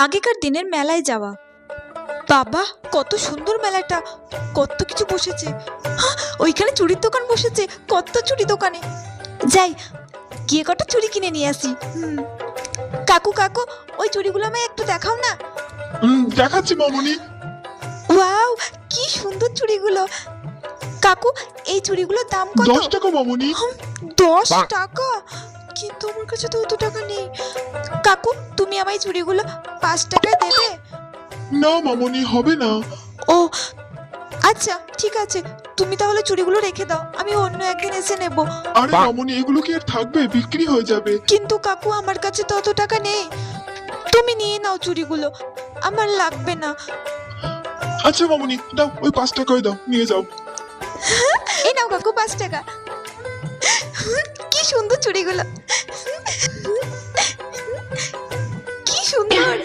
আগেকার দিনের মেলায় যাওয়া। বাবা, কত সুন্দর মেলাটা, কত কিছু বসেছে। ওইখানে চুড়ির দোকান বসেছে, কত চুড়ি দোকানে। যাই, গিয়ে কটা চুড়ি কিনে নিয়ে আসি। কাকু কাকু, ওই চুড়িগুলো আমায় একটু দেখাও না। দেখাচ্ছি মামনি। ওয়াও, কি সুন্দর চুড়িগুলো। কাকু, এই চুড়িগুলোর দাম কত? 10 টাকা মামনি। 10 টাকা? কিন্তু আমার কাছে তো অত টাকা নেই। কাকু, তুমি আমায় চুড়িগুলো 5 টাকায় দেবে? না মামনি, হবে না। ও আচ্ছা, ঠিক আছে, তুমি তাহলে চুড়িগুলো রেখে দাও, আমি অন্য একদিন এসে নেব। আরে মামনি, এগুলো কি আর থাকবে? বিক্রি হয়ে যাবে। কিন্তু কাকু, আমার কাছে তো অত টাকা নেই। তুমি নিয়ে নাও চুড়িগুলো, আমার লাগবে না। আচ্ছা মামনি, দাও, ওই 5 টাকায় দাও, নিয়ে যাও। এই নাও কাকু, 5 টাকা। কি সুন্দর চুড়িগুলো, কি সুন্দর।